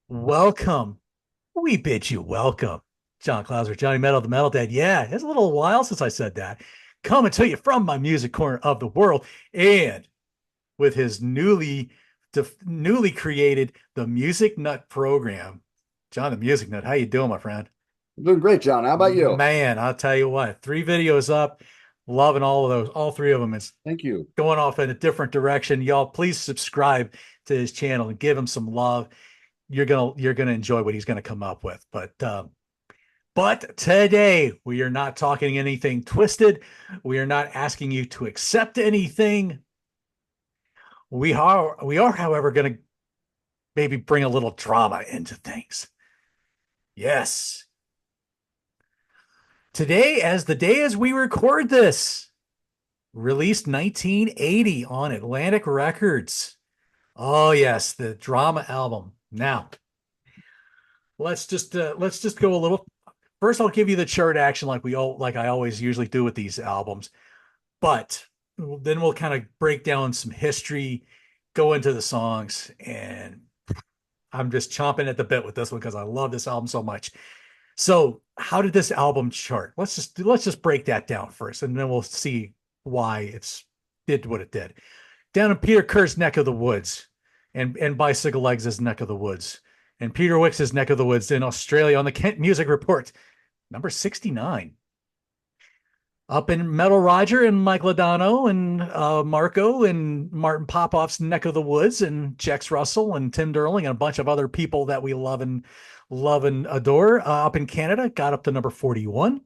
Welcome. We bid you welcome. John Clauser, Johnny Metal, the Metal Dad. Yeah, it's a little while since I said that. Coming to you from my music corner of the world, and with his newly created the Music Nut program. John the Music Nut, how you doing, my friend? I'm doing great, John. How about you? Man, I'll tell you what, three videos up, loving all of those, all three of them. It's Thank you. going off in a different direction. Y'all, please subscribe to his channel and give him some love. You're gonna enjoy what he's gonna come up with. But today we are not talking anything twisted. We are not asking you to accept anything. We are, however, going to maybe bring a little drama into things. Yes. Today, as the day as we record this, released 1980 on Atlantic Records. Oh yes, the drama album. Now, let's just go a little. First, I'll give you the chart action like I always usually do with these albums. But then we'll kind of break down some history, go into the songs, and I'm just chomping at the bit with this one because I love this album so much. So, how did this album chart? Let's just break that down first, and then we'll see why it's did what it did. Down in Peter Kerr's neck of the woods, and Bicycle Legs' neck of the woods, and Peter Wicks's neck of the woods in Australia on the Kent Music Report, number 69. Up in Metal Roger and Mike Ladano and Marco and Martin Popoff's neck of the woods and Jex Russell and Tim Derling and a bunch of other people that we love and adore up in Canada got up to number 41.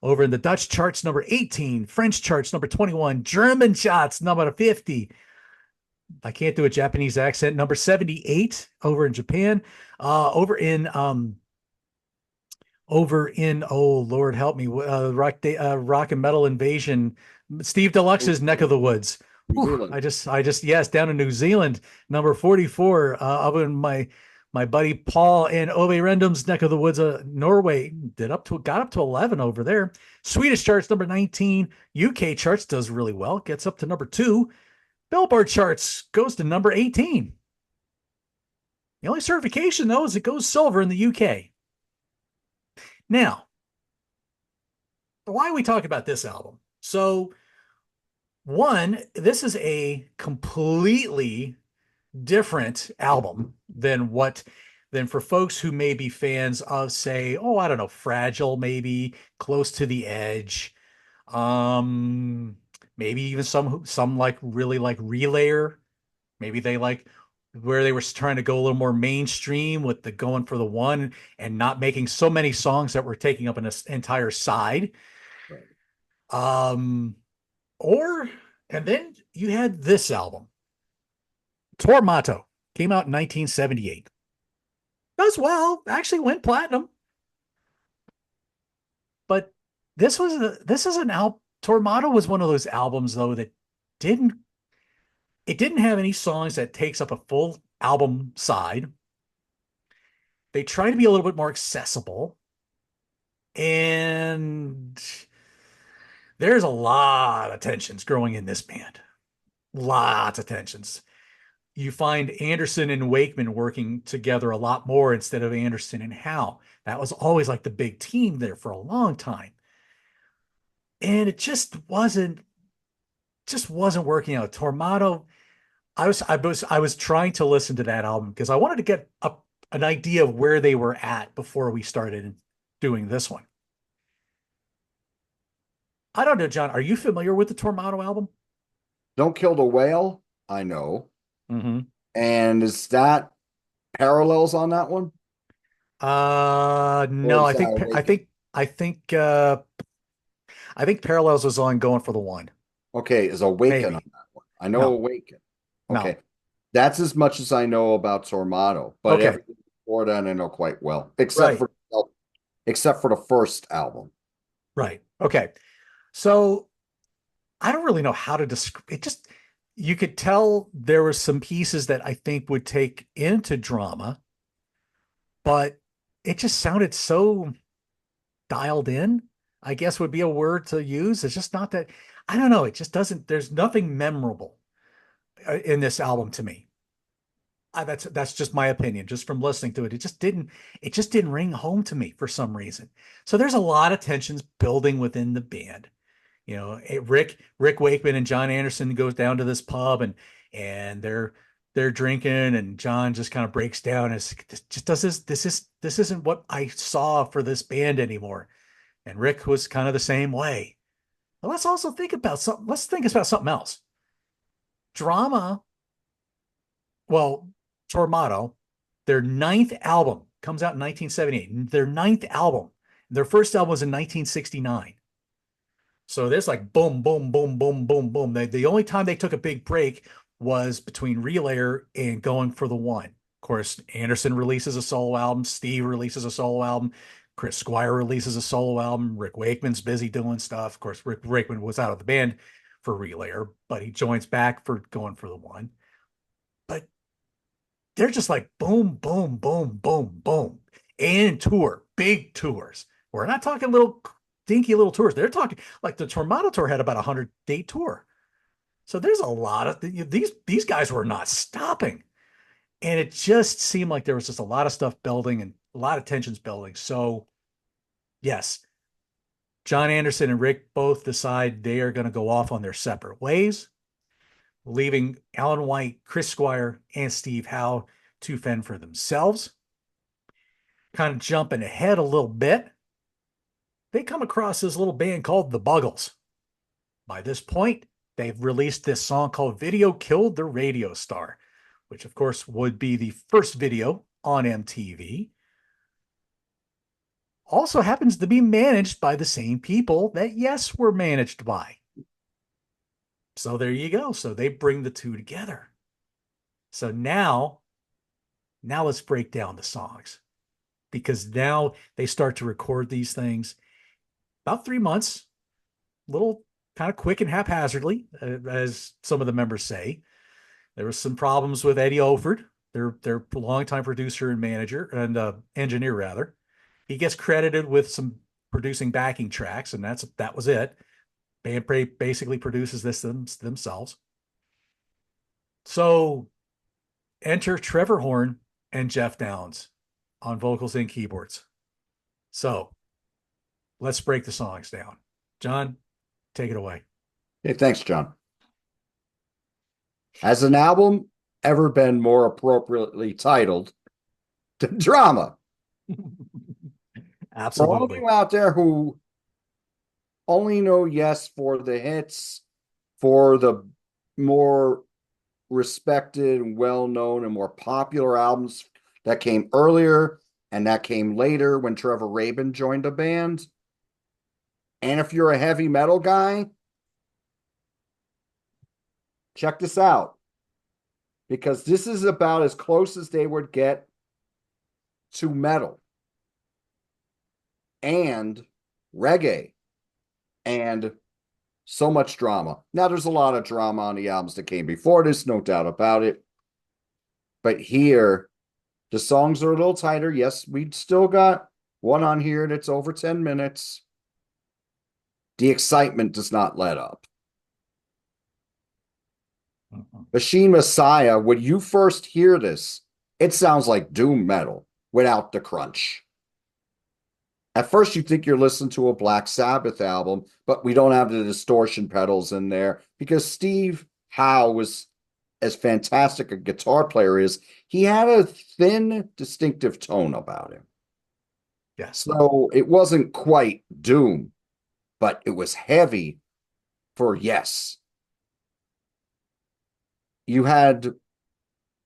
Over in the Dutch charts, number 18, French charts, number 21, German charts, number 50. I can't do a Japanese accent, number 78 over in Japan. Over in oh Lord help me, rock and metal invasion, Steve Deluxe's neck of the woods. New Whew, Zealand. I just yes, down in New Zealand, number 44. Up in my buddy Paul and Ove Rendum's neck of the woods, Norway, got up to 11 over there. Swedish charts number 19. UK charts does really well, gets up to number 2. Billboard charts goes to number 18. The only certification though is it goes silver in the UK. Now, why are we talking about this album? So, one, this is a completely different album than for folks who may be fans of, say, oh, I don't know, Fragile, maybe Close to the Edge, um, maybe even some like really like Relayer. Maybe they like where they were trying to go a little more mainstream with the going for the one and not making so many songs that were taking up an entire side. Right. Um, or and then you had this album, Tormato, came out in 1978. Does well, actually went platinum. But this is an album. Tormato was one of those albums though that didn't it didn't have any songs that takes up a full album side. They try to be a little bit more accessible, and there's a lot of tensions growing in this band. Lots of tensions. You find Anderson and Wakeman working together a lot more instead of Anderson and Howe. That was always like the big team there for a long time. And it just wasn't working out. Tormato, I was trying to listen to that album because I wanted to get an idea of where they were at before we started doing this one. I don't know, John. Are you familiar with the Tormato album? Don't Kill the Whale, I know. Mm-hmm. And is that parallels on that one? Or No, is I that think I Awaken? think I think uh I think Parallels was on Going for the One. Okay, is Awaken on Maybe. that one? I know No, Awaken. no. Okay. That's as much as I know about Sormato, but Okay. everything before that I know quite well, Right. except for the first album. Right. Okay. So I don't really know how to describe it. Just you could tell there were some pieces that I think would take into drama, but it just sounded so dialed in, I guess would be a word to use. It's just not that, I don't know. It just doesn't, there's nothing memorable in this album to me. That's just my opinion, just from listening to it. It just didn't ring home to me for some reason. So there's a lot of tensions building within the band. Rick Wakeman and John Anderson goes down to this pub, and they're drinking, and John just kind of breaks down as this just does this isn't what I saw for this band anymore. And Rick was kind of the same way. Well, let's think about something else. Drama, well, Tormato, their ninth album comes out in 1978. Their ninth album. Their first album was in 1969. So there's like boom, boom, boom, boom, boom, boom. The only time they took a big break was between Relayer and Going for the One. Of course, Anderson releases a solo album. Steve releases a solo album. Chris Squire releases a solo album. Rick Wakeman's busy doing stuff. Of course, Rick Wakeman was out of the band for Relayer, but he joins back for Going for the One. But they're just like boom, boom, boom, boom, boom. And tour, big tours. We're not talking little dinky little tours. They're talking like the Tormato tour had about a 100-date tour. So there's a lot of these guys were not stopping. And it just seemed like there was just a lot of stuff building and a lot of tensions building. So yes, John Anderson and Rick both decide they are going to go off on their separate ways, leaving Alan White, Chris Squire, and Steve Howe to fend for themselves. Kind of jumping ahead a little bit, they come across this little band called the Buggles. By this point, they've released this song called Video Killed the Radio Star, which of course would be the first video on MTV. Also happens to be managed by the same people that Yes were managed by. So there you go. So they bring the two together. So now let's break down the songs, because now they start to record these things about 3 months, little kind of quick and haphazardly, as some of the members say. There was some problems with Eddie Oford, their longtime producer and manager and engineer rather. He gets credited with some producing backing tracks, and that was it. Band basically produces this themselves. So enter Trevor Horn and Jeff Downs on vocals and keyboards. So let's break the songs down. John, take it away. Hey, thanks, John. Has an album ever been more appropriately titled than Drama? For all of Absolutely. you out there who only know Yes for the hits, for the more respected and well-known and more popular albums that came earlier and that came later when Trevor Rabin joined the band. And if you're a heavy metal guy, check this out, because this is about as close as they would get to metal and reggae and so much drama. Now, there's a lot of drama on the albums that came before this, no doubt about it. But here, the songs are a little tighter. Yes, we still got one on here that's over 10 minutes. The excitement does not let up. Machine Messiah, when you first hear this, it sounds like doom metal without the crunch. At first, you think you're listening to a Black Sabbath album, but we don't have the distortion pedals in there because Steve Howe was, as fantastic a guitar player is, he had a thin, distinctive tone about him. Yes. So it wasn't quite doom, but it was heavy for Yes. You had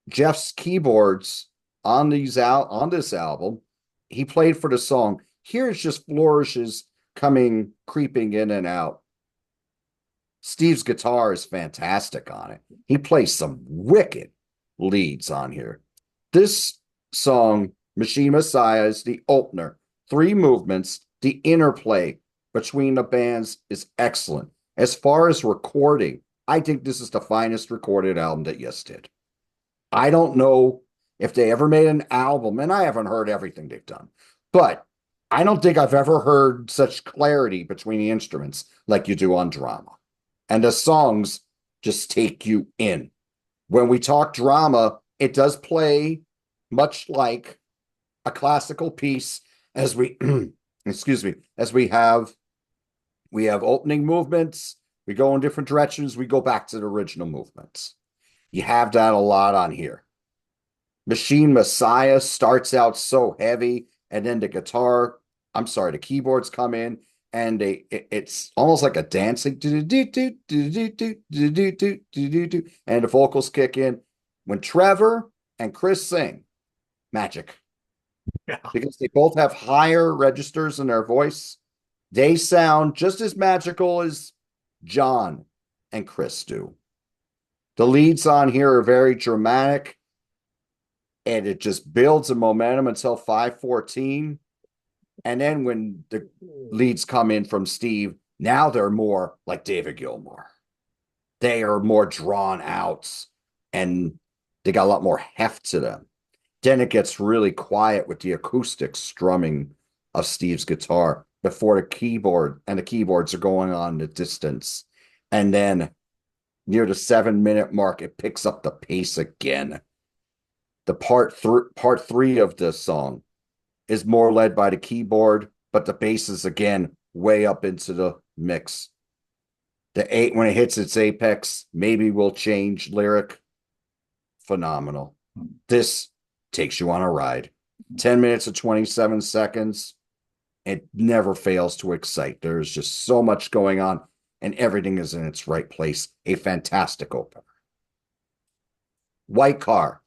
Jeff's keyboards on this album. He played for the song. Here it's just flourishes creeping in and out. Steve's guitar is fantastic on it. He plays some wicked leads on here. This song, Machine Messiah, is the opener. 3 movements. The interplay between the bands is excellent. As far as recording, I think this is the finest recorded album that Yes did. I don't know if they ever made an album, and I haven't heard everything they've done, but I don't think I've ever heard such clarity between the instruments like you do on Drama. And the songs just take you in. When we talk Drama, It does play much like a classical piece as we excuse me, as we have opening movements, we go in different directions, we go back to the original movements. You have that a lot on here. Machine Messiah starts out so heavy, and then the keyboards come in, and it's almost like a dancing, and the vocals kick in. When Trevor and Chris sing, magic, Yeah. because they both have higher registers in their voice. They sound just as magical as John and Chris do. The leads on here are very dramatic, and it just builds a momentum until 5:14. And then when the leads come in from Steve, now they're more like David Gilmour. They are more drawn out, and they got a lot more heft to them. Then it gets really quiet with the acoustic strumming of Steve's guitar before the keyboards are going on the distance. And then near the 7-minute mark, it picks up the pace again. The part three of this song is more led by the keyboard, but the bass is again way up into the mix. When it hits its apex, maybe we'll change lyric. Phenomenal. This takes you on a ride. 10 minutes and 27 seconds. It never fails to excite. There's just so much going on, and everything is in its right place. A fantastic opener. White Car,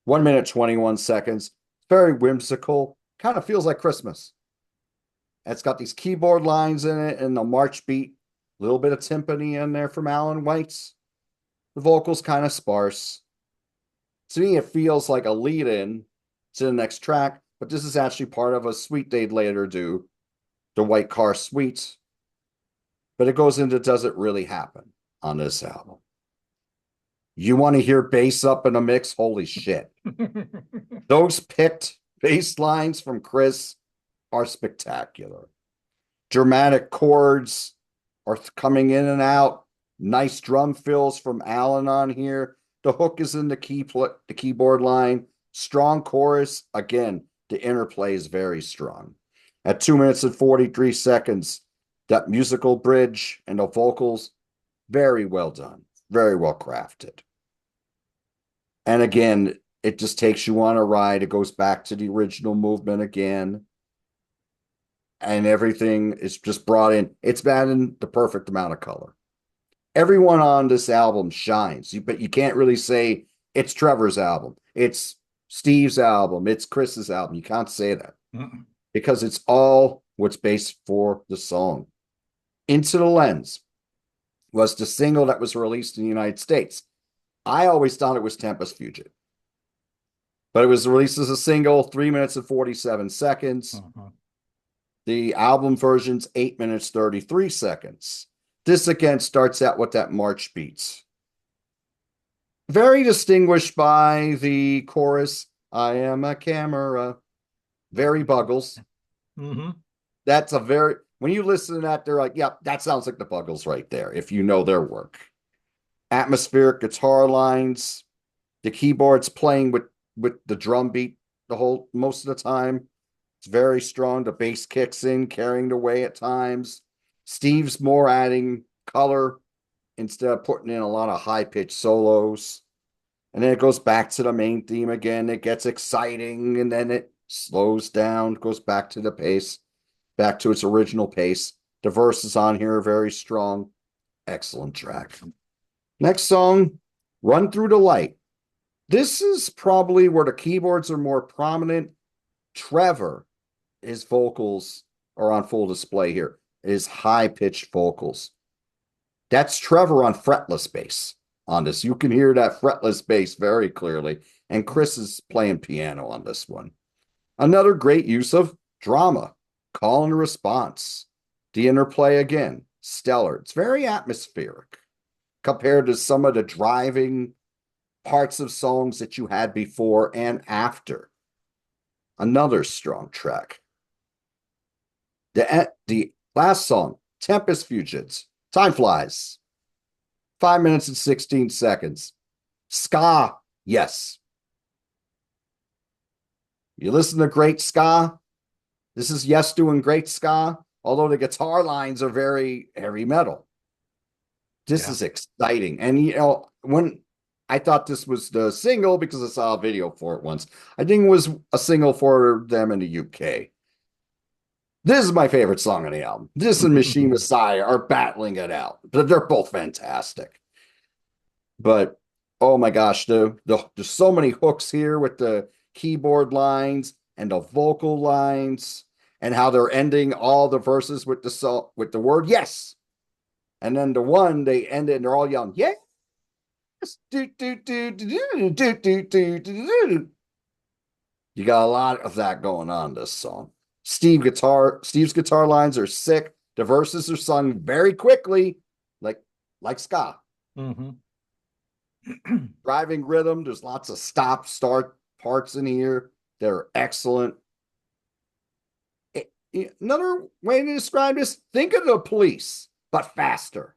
1 minute, 21 seconds. Very whimsical. Kind of feels like Christmas. It's got these keyboard lines in it and the march beat. A little bit of timpani in there from Alan White's. The vocals kind of sparse. To me, it feels like a lead-in to the next track, but this is actually part of a suite they'd later do, the White Car Suite. But it goes into Does It Really Happen on this album. You want to hear bass up in a mix? Holy shit. Those picked bass lines from Chris are spectacular. Dramatic chords are coming in and out. Nice drum fills from Alan on here. The hook is in the keyboard line. Strong chorus. Again, the interplay is very strong. At 2 minutes and 43 seconds, that musical bridge and the vocals, very well done. Very well crafted. And again, it just takes you on a ride. It goes back to the original movement again. And everything is just brought in. It's brought in the perfect amount of color. Everyone on this album shines, but you can't really say it's Trevor's album. It's Steve's album. It's Chris's album. You can't say that because it's all what's based for the song. Into the Lens was the single that was released in the United States. I always thought it was Tempest Fugit, but it was released as a single, 3 minutes and 47 seconds. The album version's 8 minutes, 33 seconds. This again starts out with that march beats. Very distinguished by the chorus, I am a camera. Very Buggles. That's when you listen to that, they're like, yep, that sounds like the Buggles right there, if you know their work. Atmospheric guitar lines, the keyboards playing with the drum beat most of the time. It's very strong. The bass kicks in, carrying the way at times. Steve's more adding color instead of putting in a lot of high-pitched solos. And then it goes back to the main theme again. It gets exciting, and then it slows down, goes back to the pace, back to its original pace. The verses on here are very strong. Excellent track. Next song, Run Through the Light. This is probably where the keyboards are more prominent. Trevor, his vocals are on full display here. His high-pitched vocals. That's Trevor on fretless bass on this. You can hear that fretless bass very clearly. And Chris is playing piano on this one. Another great use of drama, call and response. The interplay again, stellar. It's very atmospheric compared to some of the driving parts of songs that you had before and after. Another strong track. The last song, Tempest Fugits. Time flies. 5 minutes and 16 seconds. Ska, yes. You listen to great ska. This is Yes doing great ska, although the guitar lines are very heavy metal. This Yeah. is exciting. And when I thought this was the single because I saw a video for it once, I think it was a single for them in the UK. This is my favorite song on the album. This and Machine Messiah are battling it out, but they're both fantastic. But oh my gosh, there's so many hooks here with the keyboard lines and the vocal lines, and how they're ending all the verses with the word yes. And then the one they end it and they're all yelling, yes. Do, do, do, do, do, do, do, do, do. You got a lot of that going on this song. Steve's guitar lines are sick. The verses are sung very quickly, like ska. Mm-hmm. Driving rhythm. There's lots of stop start parts in here. They're excellent. Another way to describe this: think of the Police, but faster.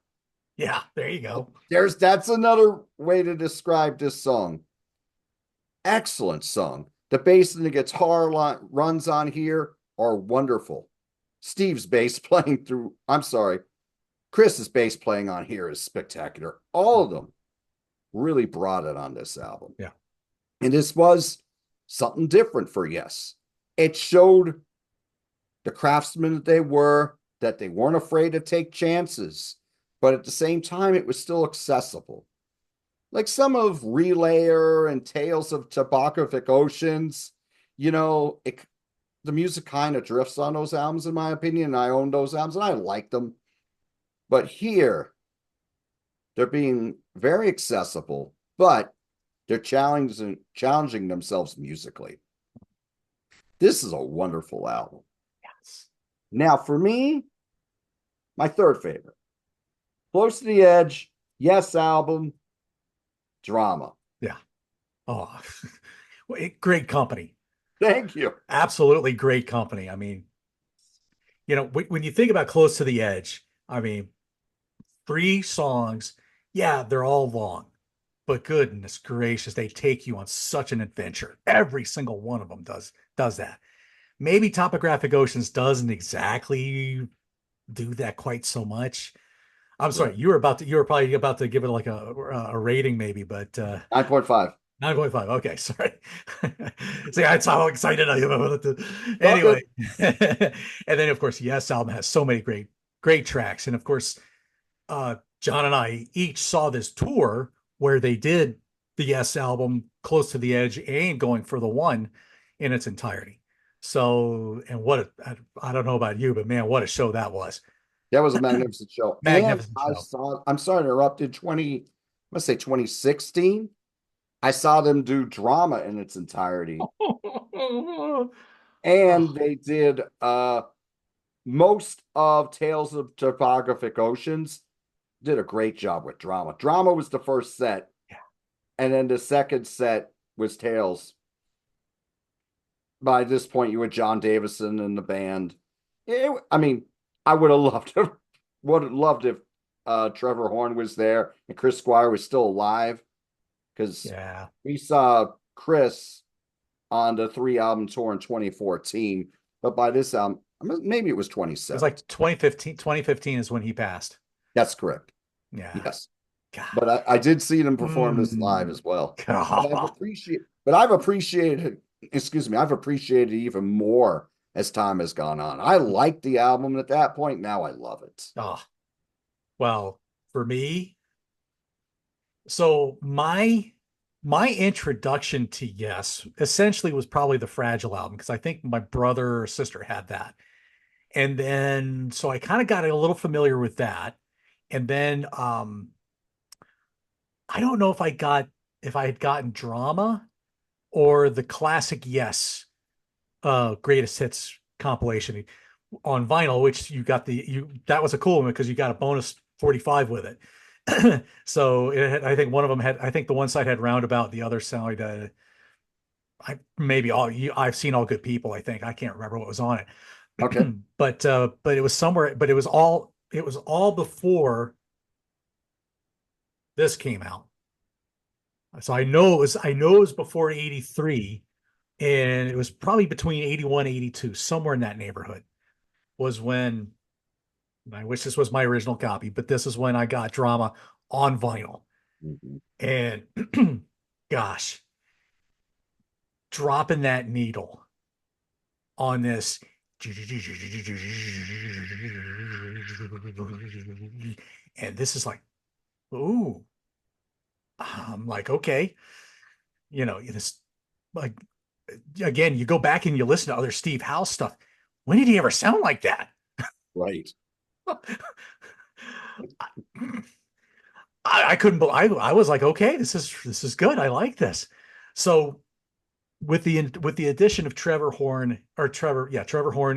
Yeah, there you go. That's another way to describe this song. Excellent song. The bass and the guitar runs on here are wonderful. Steve's bass playing through, I'm sorry, Chris's bass playing on here is spectacular. All of them really brought it on this album. Yeah. And this was something different for Yes. It showed the craftsmen that they weren't afraid to take chances, but at the same time, it was still accessible. Like some of Relayer and Tales of Topographic Oceans, the music kind of drifts on those albums, in my opinion. And I own those albums and I like them. But here, they're being very accessible, but they're challenging themselves musically. This is a wonderful album. Yes. Now, for me, my third favorite, Close to the Edge, Yes album, Drama. Yeah. Oh, great company. Thank you. Absolutely great company. I mean, when you think about Close to the Edge, I mean, 3 songs, yeah, they're all long, but goodness gracious, they take you on such an adventure. Every single one of them does that. Maybe Topographic Oceans doesn't exactly do that quite so much. I'm sorry, Right. you were probably about to give it like a rating maybe, but 9.5. 9.5. Okay, sorry. See, that's how excited I am about it. All good. Anyway, and then of course, Yes album has so many great tracks, and of course, John and I each saw this tour where they did the Yes album Close to the Edge and Going for the One in its entirety. So, and I don't know about you, but man, what a show that was. That was a magnificent show. And Magnificent I show. saw, I'm sorry to interrupt, in 20, let's say 2016, I saw them do Drama in its entirety. And Oh, they did most of Tales of Topographic Oceans, did a great job with Drama. Drama was the first set, yeah. and then the second set was Tales. By this point, you had John Davison in the band. I mean, I would have loved if Trevor Horn was there and Chris Squire was still alive, because Yeah. we saw Chris on the 3 album tour in 2014, but by this album, maybe it was It was 27. like 2015. 2015 is when he passed. That's correct. Yeah. Yes. God. But I did see them perform this live Mm. as well. God. I've appreciated it even more as time has gone on. I liked the album at that point. Now I love it. Oh, well, for me, so my introduction to Yes essentially was probably the Fragile album because I think my brother or sister had that. And then so I kind of got a little familiar with that. And then I don't know if I had gotten Drama or the classic Yes greatest hits compilation on vinyl, which you got that was a cool one because you got a bonus 45 with it. So I think one of them had, I think the one side had Roundabout, the other side, I maybe I've seen All Good People. I think I can't remember what was on Okay. it, but it was somewhere, but it was all before this came out. So I know it was before 83, And it was probably between 81, 82, somewhere in that neighborhood was when I wish this was my original copy, but this is when I got Drama on vinyl. Mhm. And gosh, dropping that needle on this. And this is like, ooh, I'm like, okay, this like again, you go back and you listen to other Steve Howe stuff. When did he ever sound like that? Right. I couldn't believe I was like, okay, this is good. I like this. So with the addition of Trevor Horn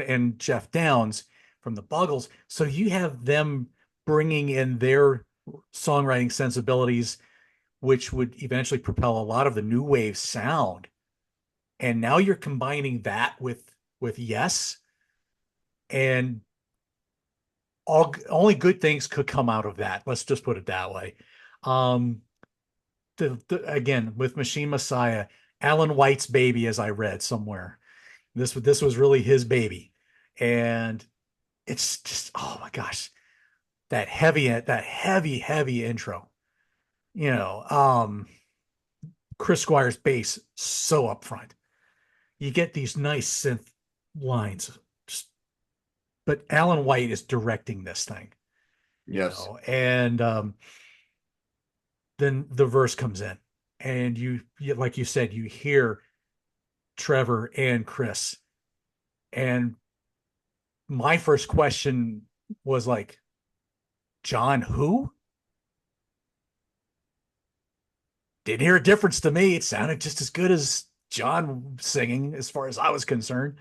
and Jeff Downs from the Buggles, so you have them bringing in their songwriting sensibilities, which would eventually propel a lot of the new wave sound. And now you're combining that with Yes, and only good things could come out of that. Let's just put it that way. Um, again with Machine Messiah, Alan White's baby, as I read somewhere. This was really his baby, and it's just oh my gosh, that heavy intro. You know, Chris Squire's bass so up front. You get these nice synth lines, just, but Alan White is directing this thing. Yes. And then the verse comes in, and like you said, you hear Trevor and Chris. And my first question was like, John, who? Didn't hear a difference to me. It sounded just as good as John singing, as far as I was concerned.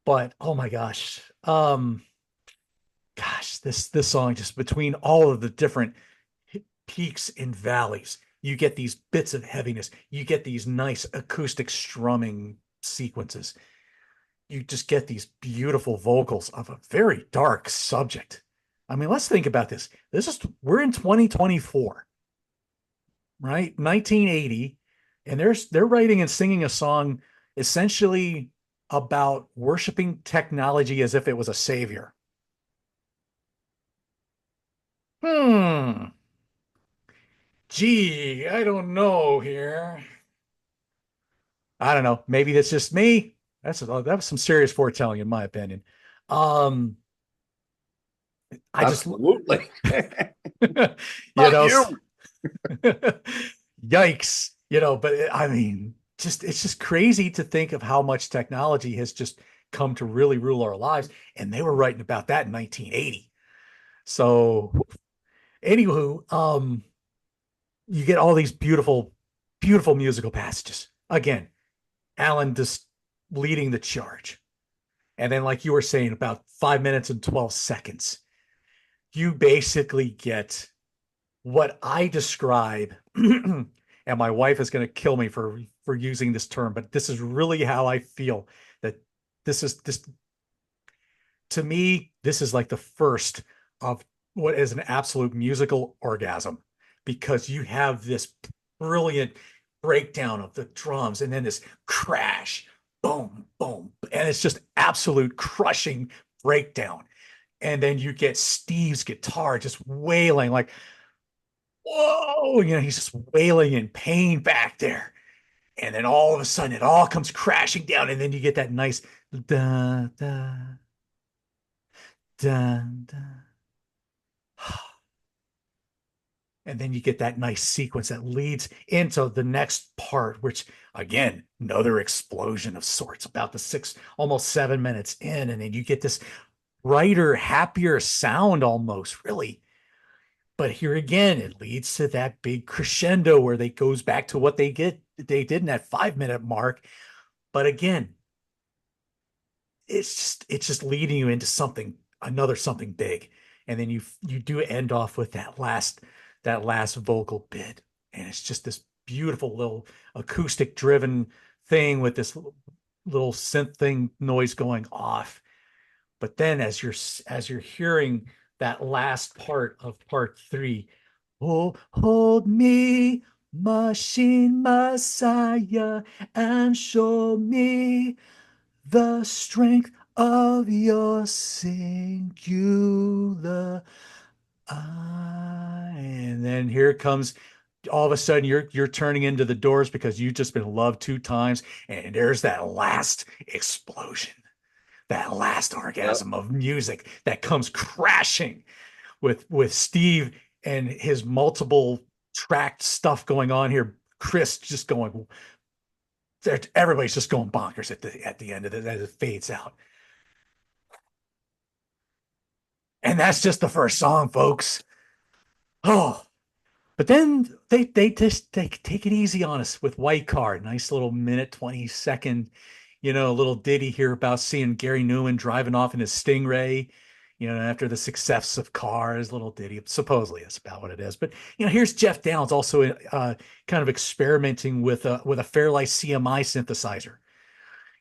But oh my gosh, this song, just between all of the different peaks and valleys, you get these bits of heaviness. You get these nice acoustic strumming sequences. You just get these beautiful vocals of a very dark subject. I mean, let's think about this. We're in 2024, right? 1980, and they're writing and singing a song essentially about worshiping technology as if it was a savior. Hmm. Gee, I don't know here. I don't know. Maybe that's just me. That was some serious foretelling, in my opinion. Um, I just, Absolutely. you Not know, you. yikes, but I mean, it's just crazy to think of how much technology has just come to really rule our lives. And they were writing about that in 1980. So, anywho, you get all these beautiful, beautiful musical passages. Again, Alan just leading the charge. And then, like you were saying, about 5 minutes and 12 seconds, you basically get what I describe, and my wife is going to kill me for using this term, but this is really how I feel that this to me, this is like the first of what is an absolute musical orgasm, because you have this brilliant breakdown of the drums and then this crash, boom, boom, and it's just absolute crushing breakdown. And then you get Steve's guitar just wailing like, whoa, he's just wailing in pain back there. And then all of a sudden it all comes crashing down. And then you get that nice da da da da. And then you get that nice sequence that leads into the next part, which again, another explosion of sorts, about the almost 7 minutes in. And then you get this brighter, happier sound almost, really. But here again, it leads to that big crescendo where they goes back to what they did in that 5 minute mark. But again, it's just leading you into something big. And then you do end off with that last vocal bit. And it's just this beautiful little acoustic driven thing with this little synth thing noise going off. But then as you're hearing that last part of part three, oh, hold me, Machine Messiah, and show me the strength of your singular eye. And then here comes all of a sudden you're turning into the Doors because you've just been loved two times, and there's that last explosion, that last Yep. orgasm of music that comes crashing with Steve and his multiple tracked stuff going on here. Chris just going, everybody's just going bonkers at the end of it as it fades out. And that's just the first song, folks. Oh, but then they just take it easy on us with White Card. Nice little minute 20-second, little ditty here about seeing Gary Newman driving off in his Stingray, after the success of Cars. Little ditty. Supposedly that's about what it is. But here's Jeff Downs also kind of experimenting with a Fairlight CMI synthesizer.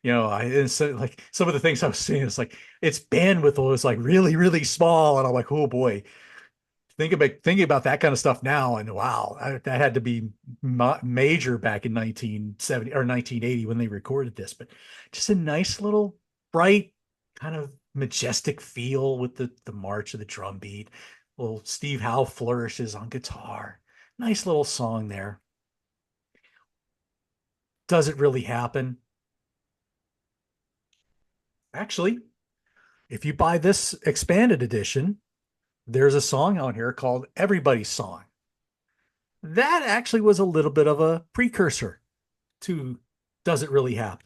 And so like some of the things I was seeing, it's like its bandwidth was like really, really small, and I'm like, oh boy, thinking about that kind of stuff now, and wow, that had to be major back in 1970 or 1980 when they recorded this. But just a nice little bright, kind of majestic feel with the march of the drum beat. Little Steve Howe flourishes on guitar. Nice little song there. Does it really happen? Actually, if you buy this expanded edition, there's a song on here called Everybody's Song. That actually was a little bit of a precursor to Does It Really Happen?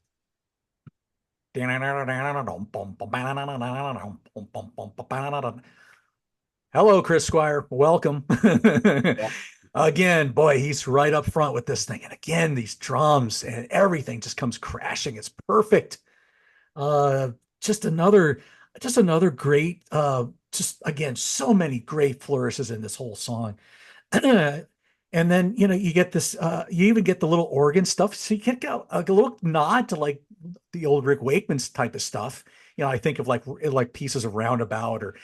Hello, Chris Squire. Welcome. Yeah. Again, boy, he's right up front with this thing. And again, these drums and everything just comes crashing. It's perfect. Uh, just another, just another great, just again, so many great flourishes in this whole song. And then you get this you even get the little organ stuff, so you get a little nod to like the old Rick Wakeman's type of stuff. I think of like pieces of Roundabout, or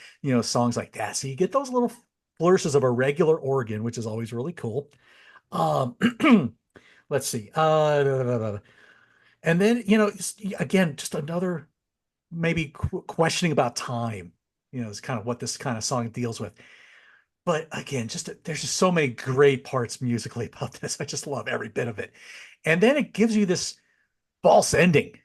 songs like that, so you get those little flourishes of a regular organ, which is always really cool. um let's see, and then again, just another maybe questioning about time, is kind of what this kind of song deals with. But again, there's just so many great parts musically about this. I just love every bit of it. And then it gives you this false ending.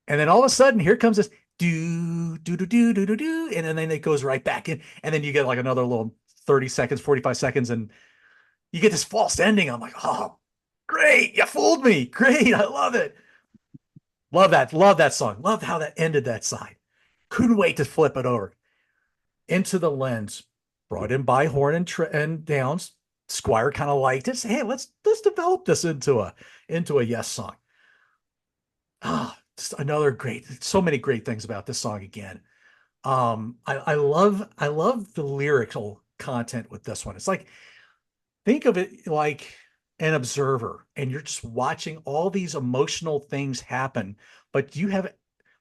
And then all of a sudden, here comes this do do do do do do do, and then it goes right back in. And then you get like another little 30 seconds, 45 seconds, and you get this false ending. I'm like, oh, great, you fooled me. Great, I love it. Love that song. Love how that ended that side. Couldn't wait to flip it over. Into the Lens, brought in by Horn and Downs. Squire kind of liked it. Say, hey, let's develop this into a Yes song. Ah, just another great. So many great things about this song again. I love the lyrical content with this one. It's like, think of it like an observer, and you're just watching all these emotional things happen, but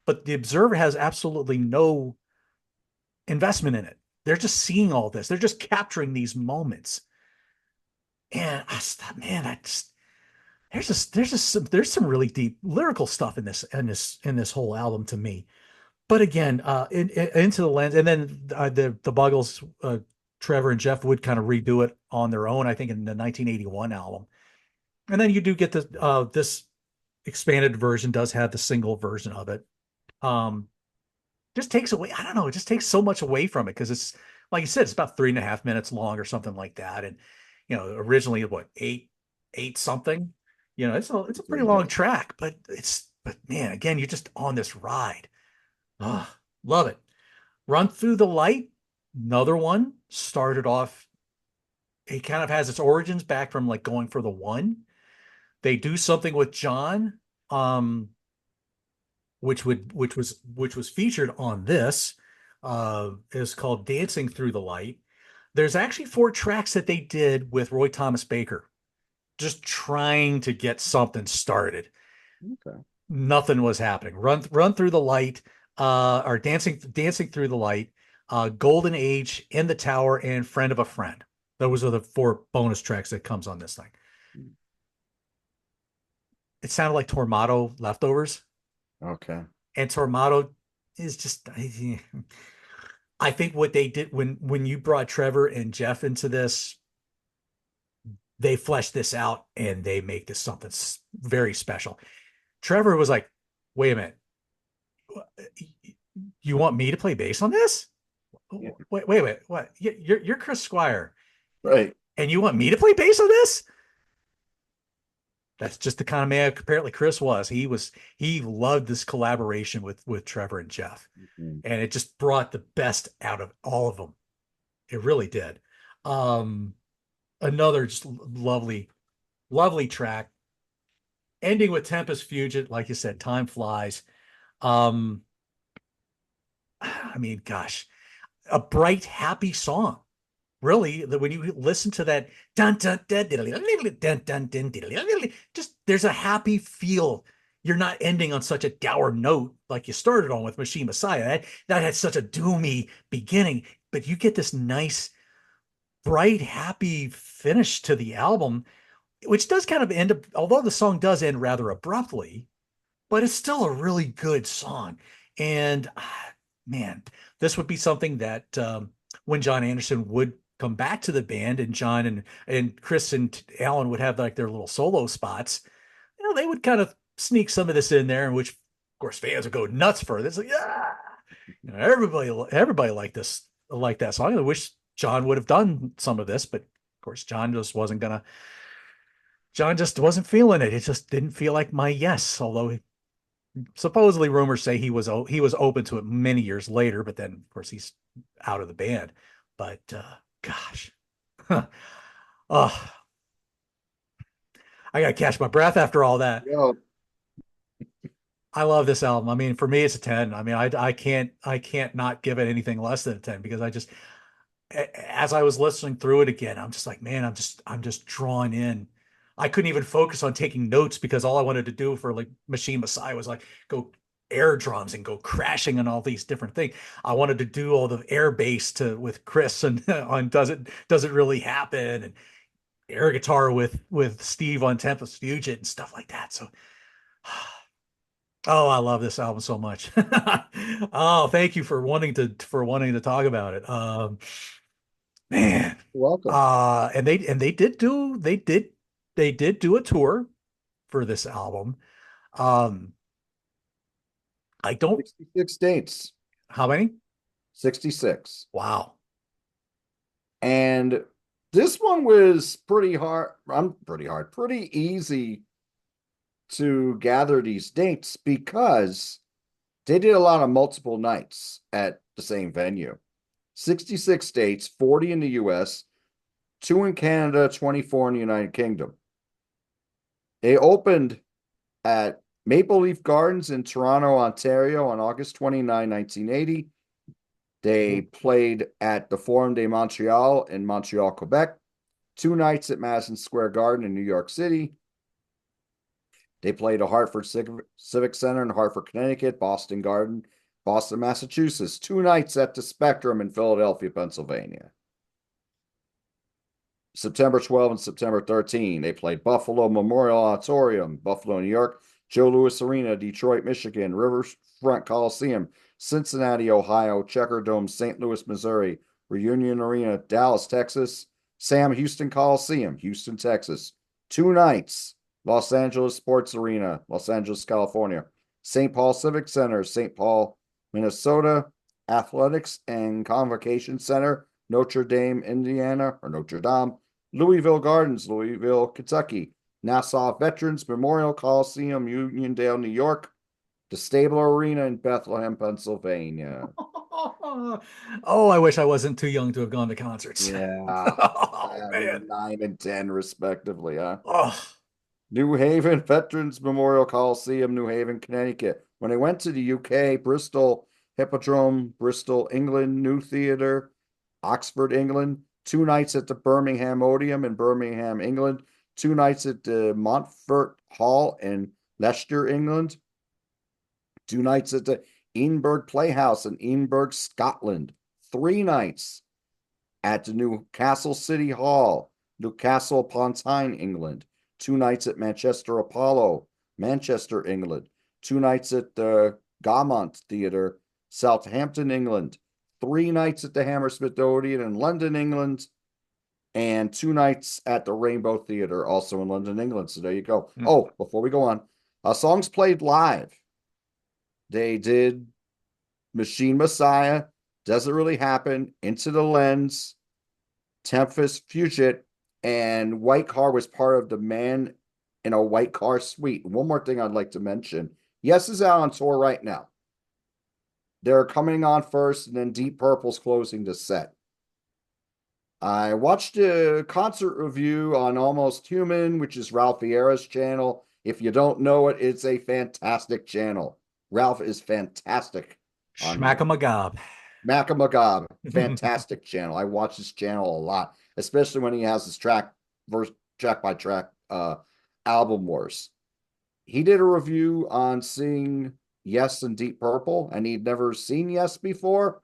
but the observer has absolutely no investment in it. They're just seeing all this. They're just capturing these moments. And I just thought, man, there's some really deep lyrical stuff in this whole album to me. But again, Into the Lens, and then the Buggles, Trevor and Jeff would kind of redo it on their own, I think, in the 1981 album. And then you do get this expanded version does have the single version of it. Um, just takes away, I don't know, it just takes so much away from it, because it's like you said, it's about 3.5 minutes long or something like that. And originally what, eight something. It's a pretty long track, but man, again, you're just on this ride. Ah, love it. Run Through the Light, another one, started off, it kind of has its origins back from like Going for the One. They do something with John, um, which was featured on this, is called Dancing Through the Light. There's actually four tracks that they did with Roy Thomas Baker, just trying to get something started. Okay. Nothing was happening. Run Through the Light, or Dancing Through the Light, Golden Age, In the Tower, and Friend of a Friend. Those are the 4 bonus tracks that comes on this thing. It sounded like Tormato leftovers, Okay. and Tormato is just. I think what they did when you brought Trevor and Jeff into this, they flesh this out and they make this something very special. Trevor was like, "Wait a minute, you want me to play bass on this? Yeah. Wait a minute, what? You're Chris Squire, Right. and you want me to play bass on this?" That's just the kind of man apparently Chris was. He loved this collaboration with Trevor and Jeff, Mhm. and it just brought the best out of all of them. It really did. Um, Another just lovely track, ending with Tempest Fugit. Like you said, time flies. Um, I mean, gosh, a bright, happy song. Really, when you listen to that dun dun dun dun dun dun, just there's a happy feel. You're not ending on such a dour note like you started on with Machine Messiah. That had such a doomy beginning, but you get this nice, bright, happy finish to the album, which does kind of end up, although the song does end rather abruptly, but it's still a really good song. And man, this would be something that when John Anderson would come back to the band, and John and Chris and Alan would have like their little solo spots, they would kind of sneak some of this in there, in which of course fans would go nuts for it. It's like, yeah, everybody like that song. I wish John would have done some of this, but of course John just wasn't feeling it. It just didn't feel like my yes. Although supposedly rumors say he was open to it many years later, but then of course he's out of the band. But gosh, oh, I gotta catch my breath after all that. Yeah. I love this album. I mean, for me, it's a 10. I mean, I can't not give it anything less than a 10, because as I was listening through it again, I'm just like, man, I'm just drawn in. I couldn't even focus on taking notes because all I wanted to do for like Machine Messiah was like go air drums and go crashing and all these different things. I wanted to do all the air bass to with Chris and on does it really happen, and air guitar with Steve on Tempest Fugit and stuff like that. So oh, I love this album so much. Oh, thank you for wanting to talk about it. Man. Welcome. And they did do a tour for this album. Um, I don't 66 dates. how many? 66. Wow. And this one was pretty hard. Pretty easy to gather these dates because they did a lot of multiple nights at the same venue. 66 dates, 40 in the US, 2 in Canada, 24 in the United Kingdom. They opened at Maple Leaf Gardens in Toronto, Ontario on August 29, 1980. They played at the Forum de Montreal in Montreal, Quebec, 2 nights at Madison Square Garden in New York City. They played at Hartford Civic Center in Hartford, Connecticut, Boston Garden, Boston, Massachusetts, 2 nights at the Spectrum in Philadelphia, Pennsylvania. September 12 and September 13, they played Buffalo Memorial Auditorium, Buffalo, New York, Joe Louis Arena, Detroit, Michigan, Riverfront Coliseum, Cincinnati, Ohio, Checker Dome, St. Louis, Missouri, Reunion Arena, Dallas, Texas, Sam Houston Coliseum, Houston, Texas. 2 nights, Los Angeles Sports Arena, Los Angeles, California, St. Paul Civic Center, St. Paul, Minnesota, Athletics and Convocation Center, Notre Dame, Indiana, or Notre Dame, Louisville Gardens, Louisville, Kentucky, Nassau Veterans Memorial Coliseum, Uniondale, New York, the Stabler Arena in Bethlehem, Pennsylvania. Oh, I wish I wasn't too young to have gone to concerts. Yeah. Oh 7, man. 9, and 10, respectively, huh? Oh, New Haven Veterans Memorial Coliseum, New Haven, Connecticut. When I went to the UK, Bristol Hippodrome, Bristol, England, New Theatre, Oxford, England. 2 nights at the Birmingham Odeum in Birmingham, England. 2 nights at the Montfort Hall in Leicester, England. 2 nights at the Edinburgh Playhouse in Edinburgh, Scotland. 3 nights at the Newcastle City Hall, Newcastle upon Tyne, England. 2 nights at Manchester Apollo, Manchester, England. 2 nights at the Gaumont Theatre, Southampton, England. 3 nights at the Hammersmith Odeon in London, England. And 2 nights at the Rainbow Theatre, also in London, England. So there you go. Hmm. Oh, before we go on, songs played live. They did Machine Messiah, Doesn't Really Happen, Into the Lens, Tempest, Fugit, and White Car was part of the Man in a White Car suite. One more thing I'd like to mention. Yes is out on tour right now. They're coming on first, and then Deep Purple's closing the set. I watched a concert review on Almost Human, which is Ralph Vieira's channel. If you don't know it, it's a fantastic channel. Ralph is fantastic on there. Schmack-a-magob. Macamagob, fantastic channel. I watch his channel a lot, especially when he has his track by track album wars. He did a review on seeing Yes and Deep Purple, and he'd never seen Yes before.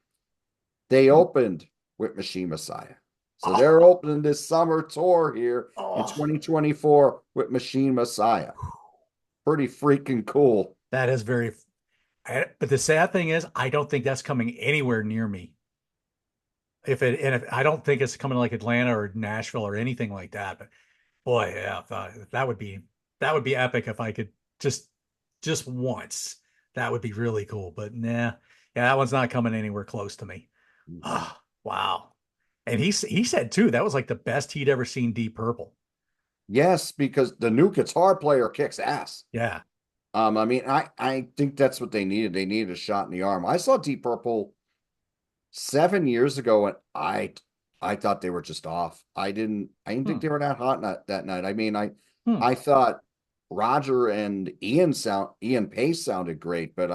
They opened with Machine Messiah. So they're opening this summer tour here in 2024 with Machine Messiah. Pretty freaking cool. That is very, but the sad thing is, I don't think that's coming anywhere near me. If I don't think it's coming to like Atlanta or Nashville or anything like that. But boy, yeah, that would be epic if I could just once. That would be really cool. But nah, yeah, that one's not coming anywhere close to me. Oh, wow. And he said too that was like the best he'd ever seen Deep Purple. Yes, because the new guitar player kicks ass. Yeah. I mean, I think that's what they needed. They needed a shot in the arm. I saw Deep Purple 7 years ago, and I thought they were just off. I didn't think they were that hot that night. I mean, I thought Roger and Ian Pace sounded great, but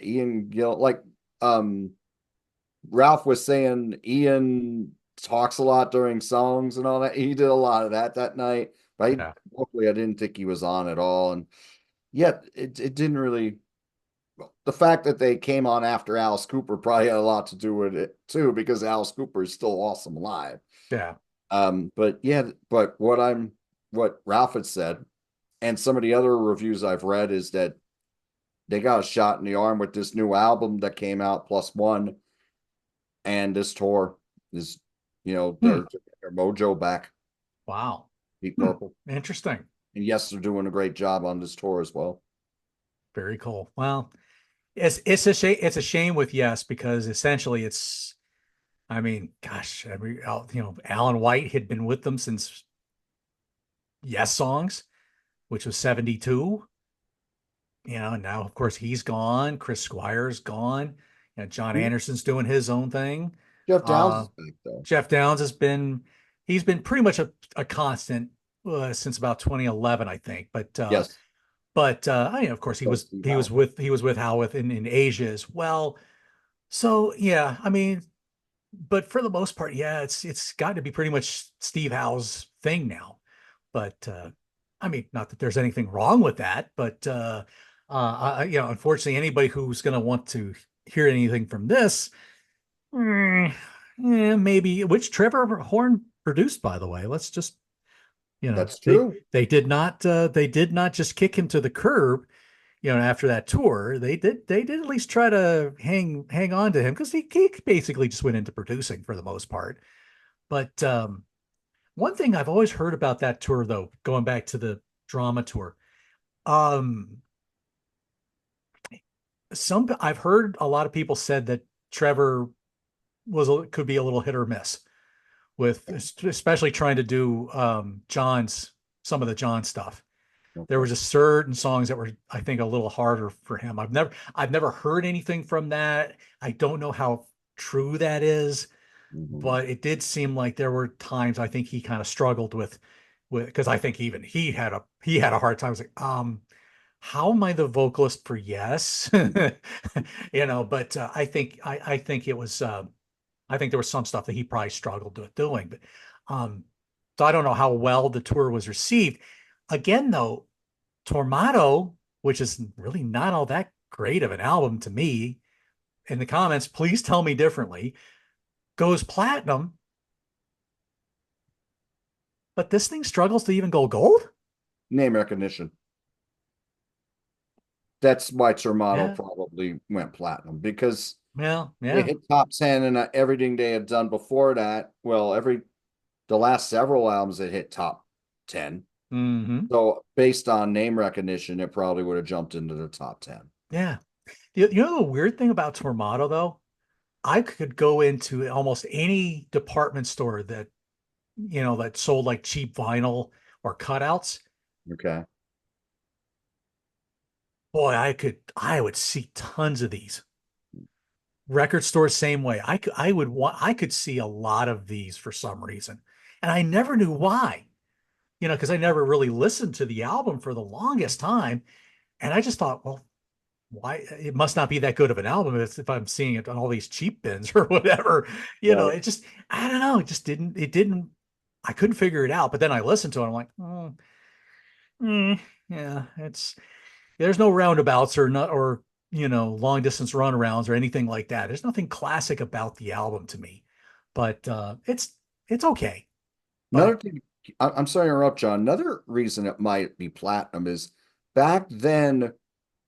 Ian, Ralph was saying Ian talks a lot during songs and all that. He did a lot of that night, but hopefully I didn't think he was on at all. And yet it didn't really. The fact that they came on after Alice Cooper probably had a lot to do with it too, because Alice Cooper is still awesome live. Yeah. But what Ralph had said, and some of the other reviews I've read, is that they got a shot in the arm with this new album that came out, Plus One, and this tour is, their mojo back. Wow. Deep Purple. Interesting. And yes, they're doing a great job on this tour as well. Very cool. Well, it's a shame. It's a shame with Yes, because essentially I mean, gosh, Alan White had been with them since Yes Songs, which was 72. And now of course he's gone. Chris Squire's gone. John Anderson's doing his own thing. Jeff Downs is back though. Jeff Downs he's been pretty much a constant since about 2011, I think. But yes. But of course he was with Howarth in Asia as well. So yeah, I mean, but for the most part, yeah, it's got to be pretty much Steve Howe's thing now. But I mean, not that there's anything wrong with that, but unfortunately, anybody who's going to want to hear anything from this, maybe, which Trevor Horn produced, by the way. Let's just. That's true. They did not just kick him to the curb, after that tour. They did at least try to hang on to him, because he basically just went into producing for the most part. But one thing I've always heard about that tour, though, going back to the drama tour, I've heard a lot of people said that Trevor could be a little hit or miss with, especially trying to do some of the John stuff. Okay. There were just certain songs that were, I think, a little harder for him. I've never heard anything from that. I don't know how true that is, but it did seem like there were times I think he kind of struggled with, because I think even he had a hard time. I was like, how am I the vocalist for Yes? But I think it was, I think there was some stuff that he probably struggled with doing, but so I don't know how well the tour was received. Again, though, Tormato, which is really not all that great of an album to me, in the comments, please tell me differently. goes platinum, but this thing struggles to even go gold. Name recognition. That's why Termano Yeah. probably went platinum because Well, it yeah. hit top 10 and everything they had done before that. Well, the last several albums it hit top 10. Hmm. So based on name recognition, it probably would have jumped into the top 10. Yeah. You know the weird thing about Tormato though? I could go into almost any department store that, that sold like cheap vinyl or cutouts. Okay. Boy, I would see tons of these. Record stores, same way. I could see a lot of these for some reason. And I never knew why, because I never really listened to the album for the longest time. And I just thought, well, why it must not be that good of an album if I'm seeing it on all these cheap bins or whatever. Right. It just, I don't know, it didn't, I couldn't figure it out. But then I listened to it, I'm like, yeah, there's no roundabouts or not, or long distance runarounds or anything like that. There's nothing classic about the album to me, but it's okay. But Another thing, I'm sorry to interrupt, John. Another reason it might be platinum is back then,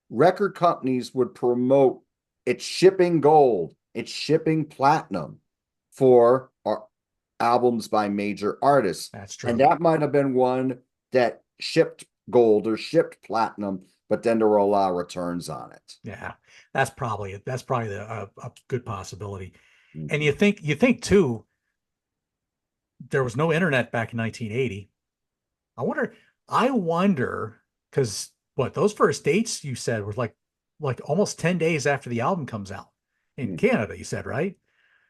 record companies would promote it's shipping gold, it's shipping platinum for our albums by major artists. that's And true. that might have been one that shipped gold or shipped platinum, but then there were a lot of returns on it. Yeah, that's probably a good possibility. And Mhm. you think too, there was no internet back in 1980. I wonder, I wonder, because what those first dates you said were like almost 10 days after the album comes out in Mhm. Canada, you said, right?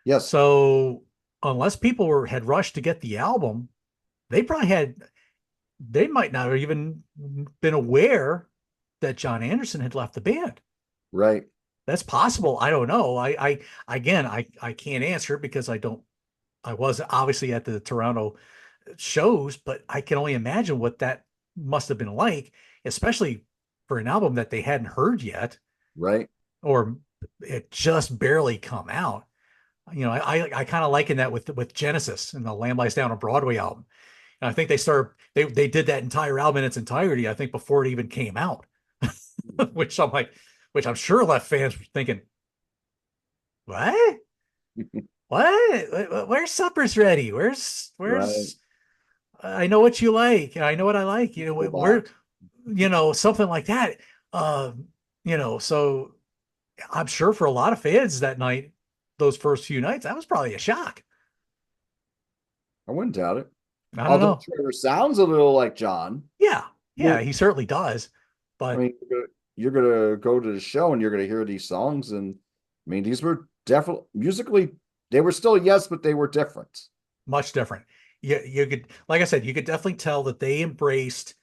Yes, So unless people had rushed to get the album, they probably they might not have even been aware that John Anderson had left the band. right, That's possible. I don't know. Again, I can't answer because I was obviously at the Toronto shows, but I can only imagine what that must have been like, especially for an album that they hadn't heard yet, right. or it just barely come out. I kind of liken that with Genesis and the Lamb Lies Down on Broadway album. And I think they did that entire album in its entirety, I think, before it even came out. which I'm like, which I'm sure left fans thinking, what? What? Where's supper's ready? Right. Where's I know what you like. I know what I like. Go Where, back. something like that. Um, so I'm sure for a lot of fans that night, those first few nights, that was probably a shock. I wouldn't doubt it. I don't Although know. Trevor sounds a little like John. Yeah, yeah, You're, he certainly does. I But mean, you're gonna go to the show and you're gonna hear these songs, and I mean, these were definitely musically they were still yes, but they were different. much different. You could, like I said, you could definitely tell that they embraced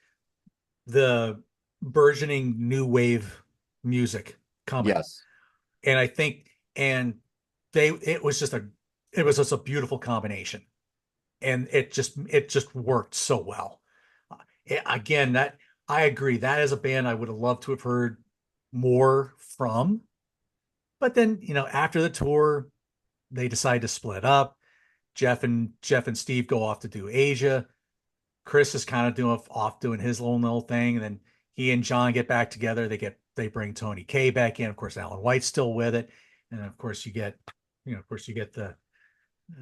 the burgeoning new wave music coming. Yes, And I think, and they, it was just a beautiful combination. And it just worked so well. Again, that I agree. That is a band I would have loved to have heard more from. But then, after the tour, they decide to split up. Jeff and Steve go off to do Asia. Chris is kind of doing his little thing, and then he and John get back together. They bring Tony K back in. Of course, Alan White's still with it, and of course you get the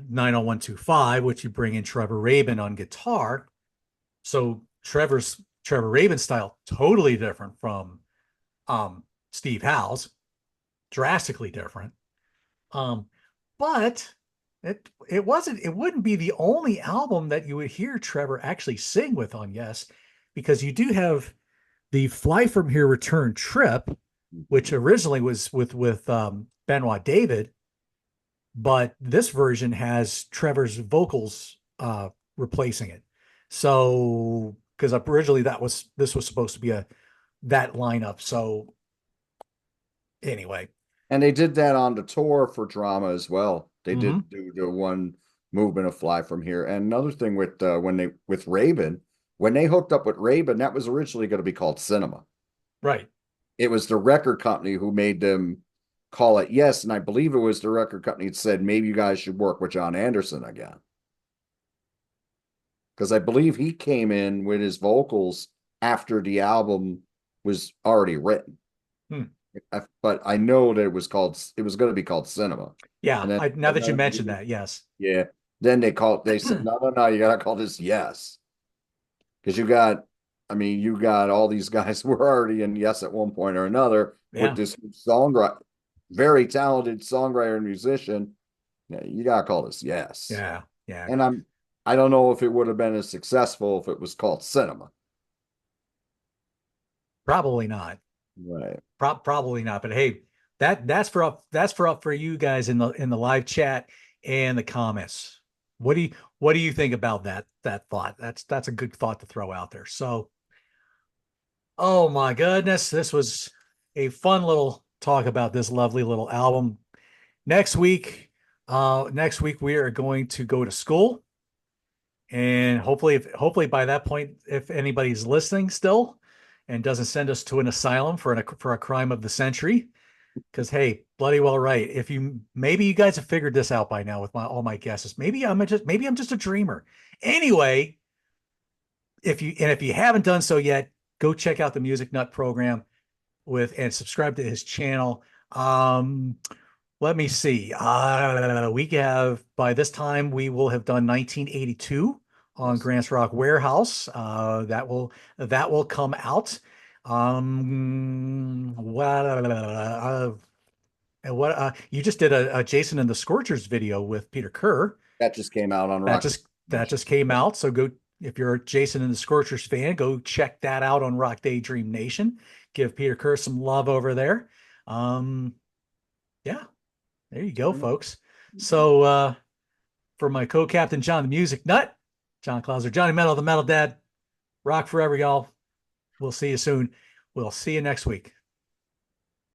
90125, which you bring in Trevor Rabin on guitar. So Trevor Rabin's style totally different from Steve Howe's, drastically different. Um, but it wouldn't be the only album that you would hear Trevor actually sing with on Yes, because you do have the Fly From Here Return Trip, which originally was with Benoit David, but this version has Trevor's vocals replacing it. So because originally this was supposed to be a that lineup. So anyway. and they did that on the tour for Drama as well. They Hmm. did do the one movement of Fly From Here. And another thing with when they with Raven, when they hooked up with Raven, that was originally going to be called Cinema. Right. It was the record company who made them call it yes. And I believe it was the record company that said maybe you guys should work with John Anderson again. Because I believe he came in with his vocals after the album was already written. Hmm. But I know that it was going to be called Cinema. Yeah, And then, now that you mentioned that, yes. yeah, then they said, no, no, no, you got to call this Yes. Because you got all these guys who were already in Yes at one point or another with Yeah, this songwriter, very talented songwriter and musician. Yeah, you got to call this Yes. yeah, yeah. And I don't know if it would have been as successful if it was called Cinema. Probably not. Right. Probably not. But hey, that's for up for you guys in the live chat and the comments. What do you think about that thought? That's a good thought to throw out there. So, oh my goodness, this was a fun little talk about this lovely little album. Next week we are going to go to school, and hopefully by that point, if anybody's listening still and doesn't send us to an asylum for a crime of the century, because hey, bloody well right. If you maybe you guys have figured this out by now with all my guesses. Maybe I'm just a dreamer. Anyway, if you haven't done so yet, go check out the Music Nut program and subscribe to his channel. Let me see. We have by this time we will have done 1982 on Yes. Grants Rock Warehouse. That will come out. What you just did a Jason and the Scorchers video with Peter Kerr. That just came out on That Rock just that just came out. So go if you're a Jason and the Scorchers fan, go check that out on Rock Daydream Nation. Give Peter Kerr some love over there. Um, yeah, there you go, folks. So for my co-captain John the Music Nut, John Clauser, Johnny Metal the Metal Dad, rock forever, y'all. We'll see you soon. We'll see you next week.